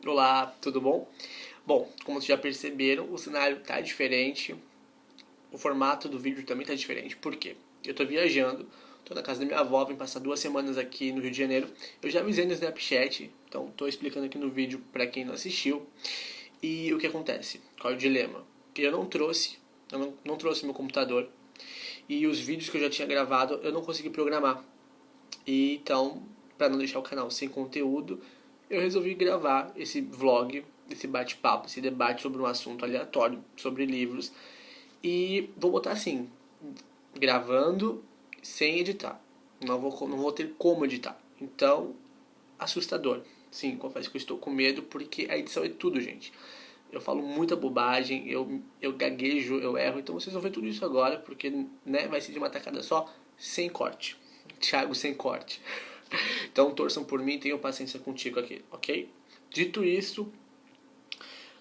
Olá, tudo bom? Bom, como vocês já perceberam, o cenário tá diferente, o formato do vídeo também tá diferente. Por quê? Eu tô viajando, tô na casa da minha avó, vim passar 2 semanas aqui no Rio de Janeiro. Eu já avisei no Snapchat, então tô explicando aqui no vídeo pra quem não assistiu. E o que acontece? Qual é o dilema? Eu não trouxe meu computador e os vídeos que eu já tinha gravado eu não consegui programar. E então, para não deixar o canal sem conteúdo, eu resolvi gravar esse vlog, esse bate-papo, esse debate sobre um assunto aleatório, sobre livros. E vou botar assim, gravando sem editar. Não vou ter como editar. Então, assustador. Sim, confesso que eu estou com medo porque a edição é tudo, gente. Eu falo muita bobagem, eu gaguejo, eu erro. Então vocês vão ver tudo isso agora, porque vai ser de uma tacada só, sem corte. Thiago sem corte. Então torçam por mim e tenham paciência contigo aqui, ok? Dito isso, o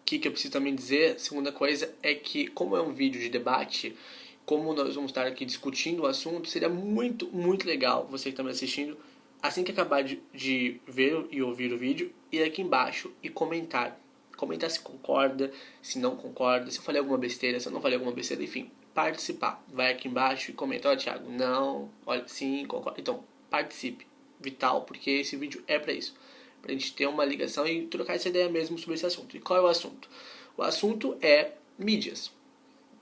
que eu preciso também dizer, segunda coisa, é que como é um vídeo de debate, como nós vamos estar aqui discutindo o assunto, seria muito, muito legal você que está me assistindo, assim que acabar de ver e ouvir o vídeo, ir aqui embaixo e comentar. Comentar se concorda, se não concorda, se eu falei alguma besteira, se eu não falei alguma besteira, enfim, participar. Vai aqui embaixo e comenta, ó, Thiago, não, olha, sim, concorda. Então, participe. Vital, porque esse vídeo é para isso. Pra gente ter uma ligação e trocar essa ideia mesmo sobre esse assunto. E qual é o assunto? O assunto é mídias,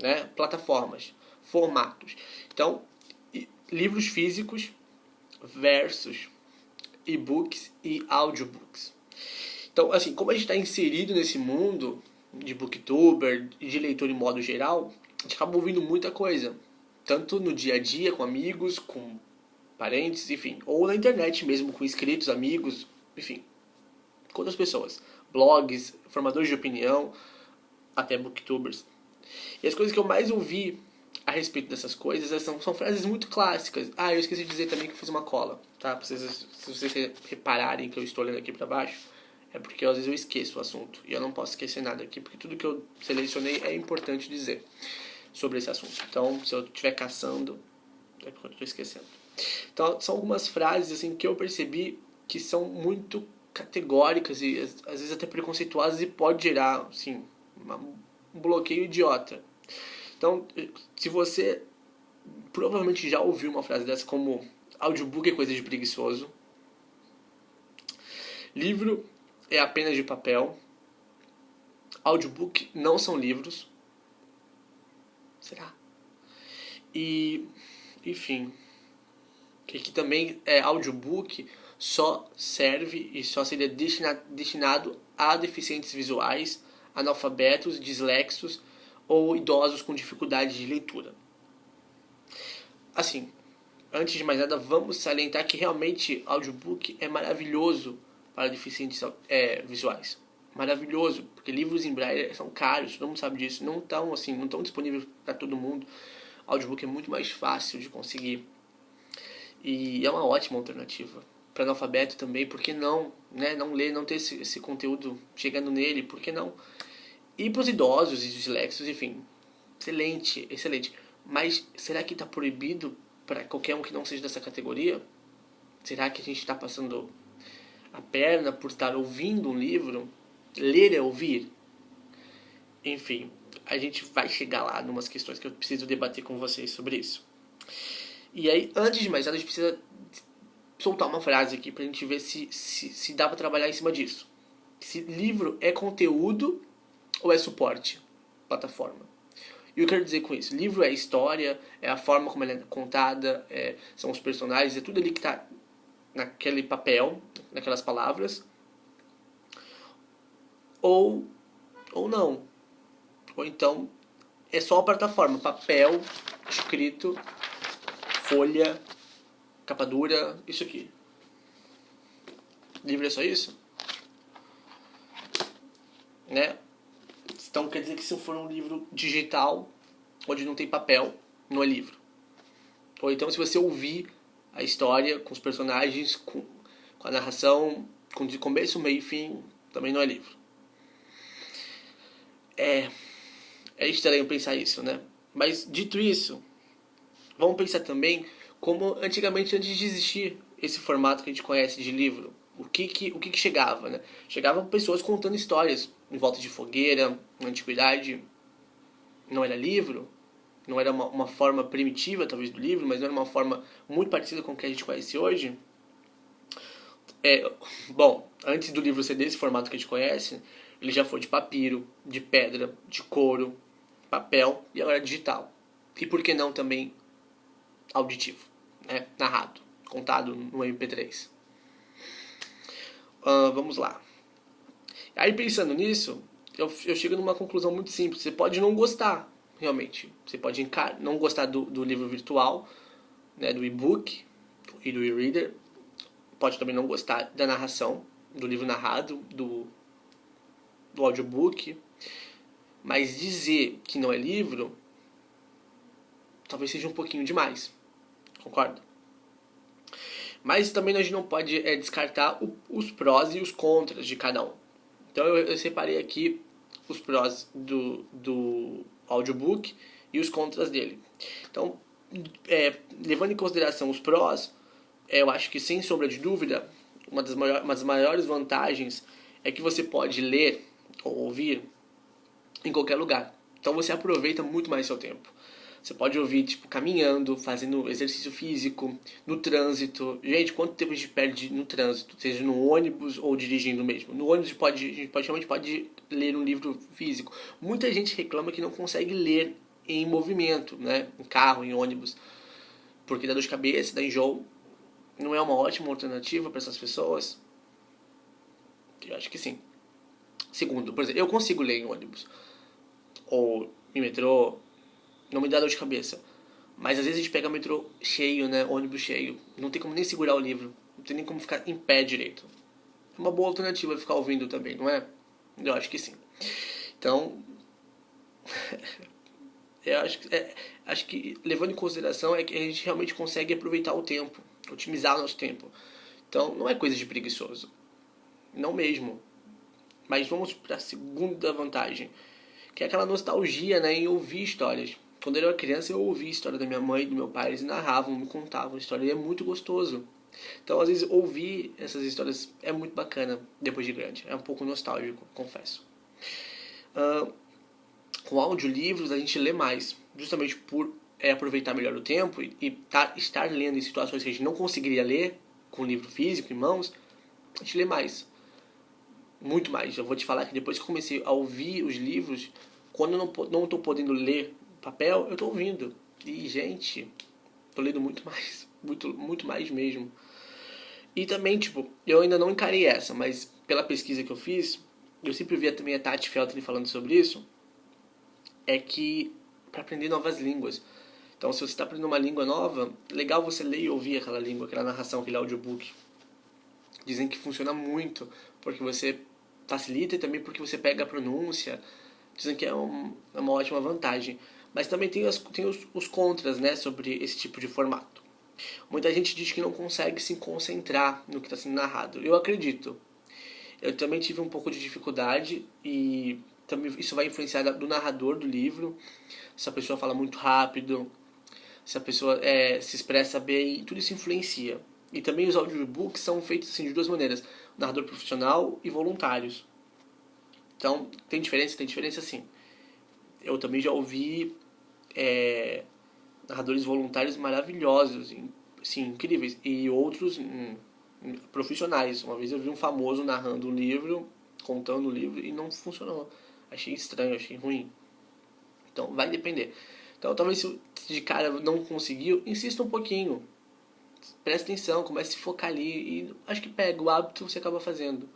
né? Plataformas, formatos. Então, livros físicos versus e-books e audiobooks. Então, assim, como a gente está inserido nesse mundo de booktuber e de leitor em modo geral, a gente acaba ouvindo muita coisa. Tanto no dia a dia, com amigos, com parentes, enfim. Ou na internet mesmo, com inscritos, amigos, enfim. Com outras pessoas. Blogs, formadores de opinião, até booktubers. E as coisas que eu mais ouvi a respeito dessas coisas são frases muito clássicas. Ah, eu esqueci de dizer também que eu fiz uma cola, tá? Se vocês repararem que eu estou olhando aqui para baixo, é porque às vezes eu esqueço o assunto. E eu não posso esquecer nada aqui, porque tudo que eu selecionei é importante dizer sobre esse assunto. Então, se eu estiver caçando, é porque eu estou esquecendo. Então, são algumas frases assim que eu percebi que são muito categóricas e às vezes até preconceituosas e pode gerar, assim, um bloqueio idiota. Então, se você provavelmente já ouviu uma frase dessa como audiobook é coisa de preguiçoso, livro é apenas de papel, audiobook não são livros, será? E, enfim, que também audiobook só serve e só seria destinado a deficientes visuais, analfabetos, dislexos ou idosos com dificuldade de leitura. Assim, antes de mais nada, vamos salientar que realmente audiobook é maravilhoso para deficientes visuais. Maravilhoso, porque livros em braille são caros, todo mundo sabe disso, não estão disponíveis para todo mundo. Audiobook é muito mais fácil de conseguir. E é uma ótima alternativa. Para analfabeto também, por que não? Né? Não ler, não ter esse conteúdo chegando nele, por que não? E para os idosos e dislexos, enfim, excelente, excelente. Mas será que está proibido para qualquer um que não seja dessa categoria? Será que a gente está passando a perna por estar ouvindo um livro? Ler é ouvir? Enfim, a gente vai chegar lá numas questões que eu preciso debater com vocês sobre isso. E aí, antes de mais nada, a gente precisa soltar uma frase aqui pra gente ver se dá pra trabalhar em cima disso. Se livro é conteúdo ou é suporte? Plataforma. E o que eu quero dizer com isso? Livro é história, é a forma como ela é contada, são os personagens, é tudo ali que tá naquele papel, naquelas palavras. Ou não. Ou então é só a plataforma, papel, escrito, folha, capa dura, isso aqui. Livro é só isso? Né? Então quer dizer que se for um livro digital, onde não tem papel, não é livro. Ou então se você ouvir a história com os personagens, com a narração, com de começo, meio e fim, também não é livro. É estranho pensar isso, né? Mas dito isso, vamos pensar também como antigamente, antes de existir esse formato que a gente conhece de livro, O que chegava, né? Chegavam pessoas contando histórias em volta de fogueira, na antiguidade. Não era livro, não era uma forma primitiva, talvez, do livro, mas não era uma forma muito parecida com o que a gente conhece hoje. Bom, antes do livro ser desse formato que a gente conhece, ele já foi de papiro, de pedra, de couro, papel e agora digital. E por que não também auditivo, né? Narrado, contado no MP3. Vamos lá. Aí pensando nisso, eu chego numa conclusão muito simples. Você pode não gostar, realmente. Você pode não gostar do livro virtual, né, do e-book e do e-reader. Pode também não gostar da narração, do livro narrado, do audiobook. Mas dizer que não é livro, talvez seja um pouquinho demais. Concorda? Mas também a gente não pode descartar os prós e os contras de cada um. Então eu separei aqui os prós do audiobook e os contras dele. Então, levando em consideração os prós, eu acho que sem sombra de dúvida, uma das maiores vantagens é que você pode ler ou ouvir em qualquer lugar. Então você aproveita muito mais seu tempo. Você pode ouvir, tipo, caminhando, fazendo exercício físico, no trânsito. Gente, quanto tempo a gente perde no trânsito? Seja no ônibus ou dirigindo mesmo. No ônibus a gente realmente pode ler um livro físico. Muita gente reclama que não consegue ler em movimento, né? Em carro, em ônibus. Porque dá dor de cabeça, dá enjoo. Não é uma ótima alternativa para essas pessoas? Eu acho que sim. Segundo, por exemplo, eu consigo ler em ônibus. Ou em metrô. Não me dá dor de cabeça. Mas às vezes a gente pega metrô cheio, né? Ônibus cheio. Não tem como nem segurar o livro. Não tem nem como ficar em pé direito. É uma boa alternativa ficar ouvindo também, não é? Eu acho que sim. Então, eu acho que levando em consideração é que a gente realmente consegue aproveitar o tempo. Otimizar o nosso tempo. Então, não é coisa de preguiçoso. Não mesmo. Mas vamos para a segunda vantagem. Que é aquela nostalgia, né? Em ouvir histórias. Quando eu era criança, eu ouvia a história da minha mãe e do meu pai, eles narravam, me contavam a história, e é muito gostoso. Então, às vezes, ouvir essas histórias é muito bacana depois de grande. É um pouco nostálgico, confesso. Com audiolivros, a gente lê mais, justamente por aproveitar melhor o tempo e estar lendo em situações que a gente não conseguiria ler com o livro físico em mãos, a gente lê mais. Muito mais. Eu vou te falar que depois que eu comecei a ouvir os livros, quando eu não estou podendo ler papel, eu tô ouvindo. E, gente, tô lendo muito mais. Muito, muito mais mesmo. E também, tipo, eu ainda não encarei essa, mas pela pesquisa que eu fiz, eu sempre via também a Tati Feltrin falando sobre isso, é que para aprender novas línguas. Então, se você está aprendendo uma língua nova, legal você ler e ouvir aquela língua, aquela narração, aquele audiobook. Dizem que funciona muito, porque você facilita e também porque você pega a pronúncia. Dizem que é uma ótima vantagem. Mas também tem os contras, né, sobre esse tipo de formato. Muita gente diz que não consegue se concentrar no que está sendo narrado. Eu acredito. Eu também tive um pouco de dificuldade e também isso vai influenciar do narrador do livro. Se a pessoa fala muito rápido, se a pessoa se expressa bem, tudo isso influencia. E também os audiobooks são feitos assim, de duas maneiras. Narrador profissional e voluntários. Então, tem diferença sim. Eu também já ouvi narradores voluntários maravilhosos, sim, incríveis, e outros profissionais. Uma vez eu vi um famoso narrando um livro, contando o livro, e não funcionou. Achei estranho, achei ruim. Então, vai depender. Então, talvez se de cara não conseguiu, insista um pouquinho. Presta atenção, comece a se focar ali, e acho que pega o hábito, você acaba fazendo.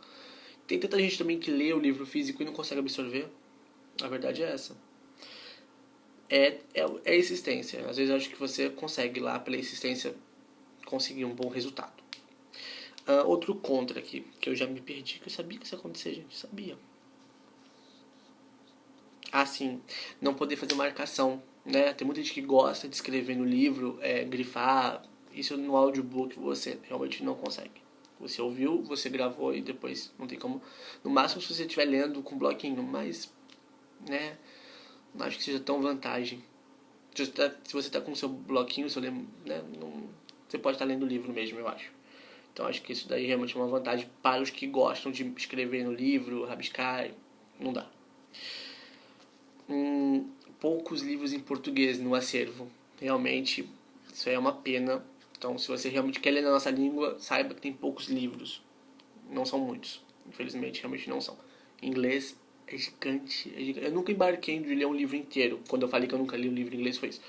Tem tanta gente também que lê o livro físico e não consegue absorver. A verdade é essa. É insistência. Às vezes eu acho que você consegue lá, pela insistência, conseguir um bom resultado. Outro contra aqui, que eu já me perdi, que eu sabia que isso ia acontecer, gente. Sabia. Sim. Não poder fazer marcação, né? Tem muita gente que gosta de escrever no livro, grifar. Isso no audiobook você realmente não consegue. Você ouviu, você gravou e depois não tem como. No máximo se você estiver lendo com bloquinho, mas, né? Não acho que seja tão vantagem. Se você está com o seu bloquinho, seu, né, não, você pode estar lendo o livro mesmo, eu acho. Então acho que isso daí realmente é uma vantagem para os que gostam de escrever no livro, rabiscar, não dá. Poucos livros em português no acervo. Realmente, isso aí é uma pena. Então, se você realmente quer ler na nossa língua, saiba que tem poucos livros. Não são muitos. Infelizmente, realmente não são. Em inglês é gigante, é gigante. Eu nunca embarquei de ler um livro inteiro. Quando eu falei que eu nunca li um livro em inglês, foi isso.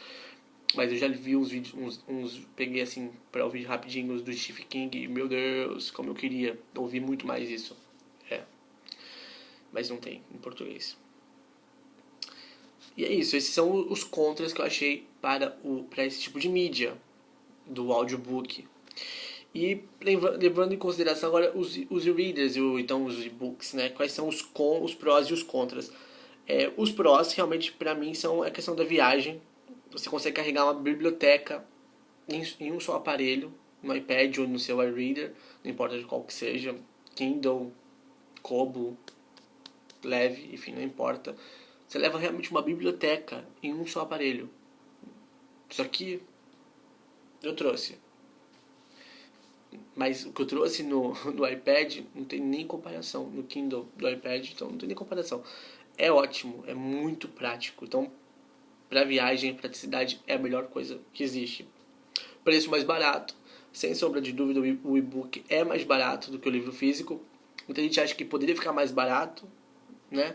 Mas eu já vi uns vídeos, peguei assim, pra ouvir rapidinho os do Stephen King. E, meu Deus, como eu queria ouvir muito mais isso. Mas não tem em português. E é isso, esses são os contras que eu achei para esse tipo de mídia do audiobook. E levando em consideração agora os e-readers, então os e-books, né? Quais são os prós e os contras. Os prós, realmente, para mim, são a questão da viagem. Você consegue carregar uma biblioteca em um só aparelho, no iPad ou no seu iReader, não importa de qual que seja, Kindle, Kobo, Leve, enfim, não importa. Você leva realmente uma biblioteca em um só aparelho. Isso aqui eu trouxe. Mas o que eu trouxe no iPad não tem nem comparação. No Kindle do iPad, então não tem nem comparação. É ótimo, é muito prático. Então, para viagem, praticidade é a melhor coisa que existe. Preço mais barato. Sem sombra de dúvida, o e-book é mais barato do que o livro físico. Muita gente acha que poderia ficar mais barato, né?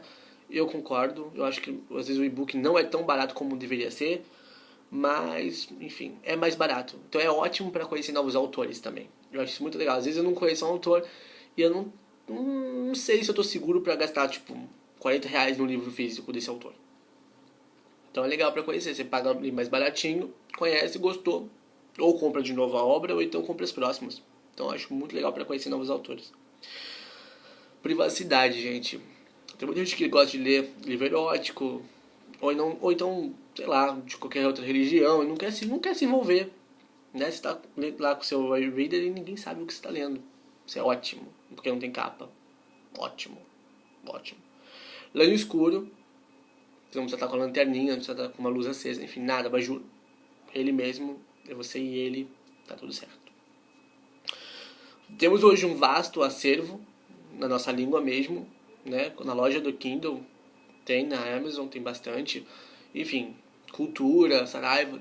Eu concordo. Eu acho que às vezes o e-book não é tão barato como deveria ser. Mas, enfim, é mais barato. Então é ótimo para conhecer novos autores também. Eu acho isso muito legal. Às vezes eu não conheço um autor e eu não sei se eu tô seguro para gastar, tipo, R$ 40 no livro físico desse autor. Então é legal para conhecer. Você paga ali mais baratinho, conhece, gostou. Ou compra de novo a obra, ou então compra as próximas. Então eu acho muito legal para conhecer novos autores. Privacidade, gente. Tem muita gente que gosta de ler livro erótico, ou então, sei lá, de qualquer outra religião, e não quer se envolver. Né? Você tá lá com o seu e-reader e ninguém sabe o que você está lendo. Isso é ótimo, porque não tem capa. Ótimo, ótimo. Lê no escuro, você não precisa estar com a lanterninha, não precisa estar com uma luz acesa, enfim, nada, abajur. Ele mesmo, é você e ele, tá tudo certo. Temos hoje um vasto acervo, na nossa língua mesmo, né? Na loja do Kindle, tem na Amazon, tem bastante. Enfim, Cultura, Saraiva,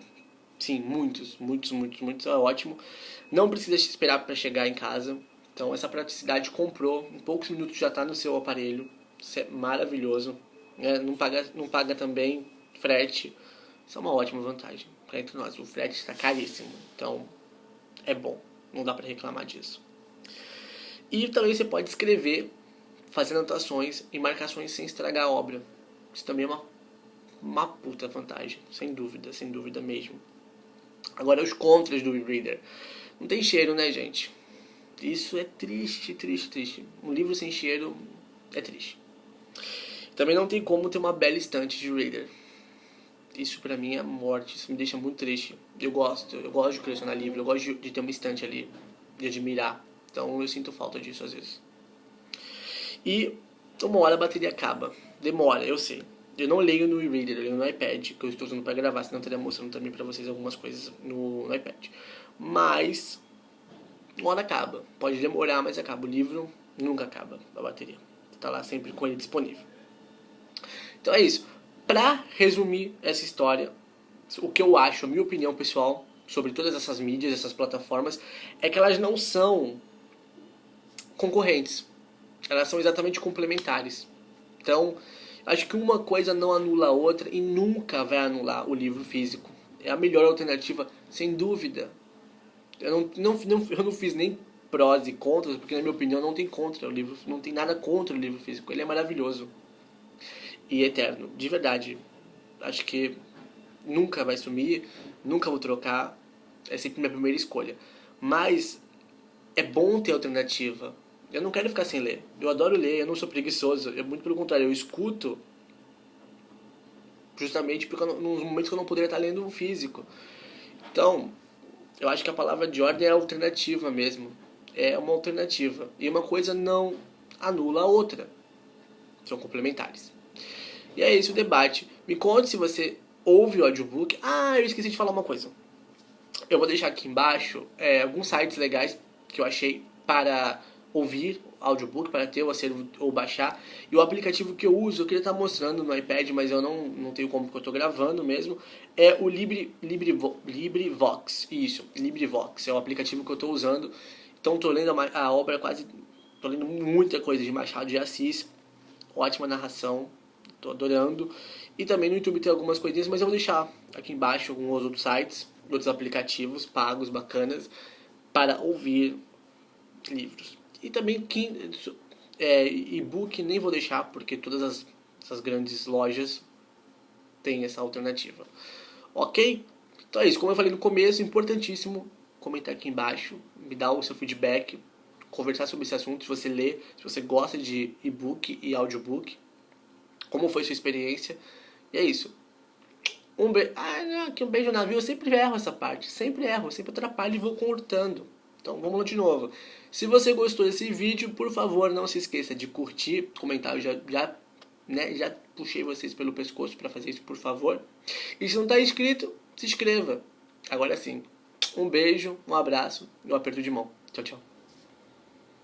sim, muitos, é ótimo. Não precisa se esperar para chegar em casa. Então essa praticidade comprou, em poucos minutos já está no seu aparelho. Isso é maravilhoso. Não paga também frete. Isso é uma ótima vantagem. Para entre nós, o frete está caríssimo. Então é bom, não dá para reclamar disso. E também você pode escrever, fazer anotações e marcações sem estragar a obra. Isso também é uma puta vantagem, sem dúvida mesmo. Agora os contras do e-reader. Não tem cheiro, né, gente? Isso é triste. Um livro sem cheiro é triste. Também não tem como ter uma bela estante de reader. Isso pra mim é morte, isso me deixa muito triste. Eu gosto de colecionar livro, eu gosto de ter uma estante ali, de admirar. Então eu sinto falta disso às vezes. E uma hora a bateria acaba. Demora, eu sei. Eu não leio no e-reader, eu leio no iPad, que eu estou usando para gravar, senão eu estaria mostrando também para vocês algumas coisas no iPad. Mas uma hora acaba. Pode demorar, mas acaba. O livro nunca acaba, a bateria. Está lá sempre com ele disponível. Então é isso. Para resumir essa história, o que eu acho, a minha opinião pessoal sobre todas essas mídias, essas plataformas, é que elas não são concorrentes. Elas são exatamente complementares. Então, acho que uma coisa não anula a outra e nunca vai anular o livro físico. É a melhor alternativa, sem dúvida. Eu não fiz nem prós e contras, porque na minha opinião não tem contra o livro, não tem nada contra o livro físico. Ele é maravilhoso e eterno, de verdade. Acho que nunca vai sumir, nunca vou trocar. É sempre minha primeira escolha. Mas é bom ter alternativa. Eu não quero ficar sem ler. Eu adoro ler, eu não sou preguiçoso. Muito pelo contrário, eu escuto justamente porque nos momentos que eu não poderia estar lendo um físico. Então, eu acho que a palavra de ordem é alternativa mesmo. É uma alternativa. E uma coisa não anula a outra. São complementares. E é esse o debate. Me conte se você ouve o audiobook. Ah, eu esqueci de falar uma coisa. Eu vou deixar aqui embaixo alguns sites legais que eu achei para ouvir audiobook, para ter o acervo ou baixar. E o aplicativo que eu uso, eu queria estar mostrando no iPad, mas eu não tenho como, porque eu estou gravando mesmo, é o LibriVox. Isso, LibriVox. É o aplicativo que eu estou usando. Então estou lendo a obra quase... Estou lendo muita coisa de Machado de Assis. Ótima narração. Estou adorando. E também no YouTube tem algumas coisinhas, mas eu vou deixar aqui embaixo alguns outros sites, outros aplicativos pagos, bacanas, para ouvir livros. E também e-book nem vou deixar, porque todas essas grandes lojas têm essa alternativa. Ok? Então é isso. Como eu falei no começo, importantíssimo comentar aqui embaixo, me dar o seu feedback, conversar sobre esse assunto, se você lê, se você gosta de e-book e audiobook, como foi sua experiência. E é isso. Aqui um beijo no navio, eu sempre erro essa parte, sempre erro, sempre atrapalho e vou cortando. Então vamos lá de novo. Se você gostou desse vídeo, por favor, não se esqueça de curtir, comentar. Eu já puxei vocês pelo pescoço para fazer isso, por favor. E se não está inscrito, se inscreva. Agora sim, um beijo, um abraço e um aperto de mão. Tchau, tchau.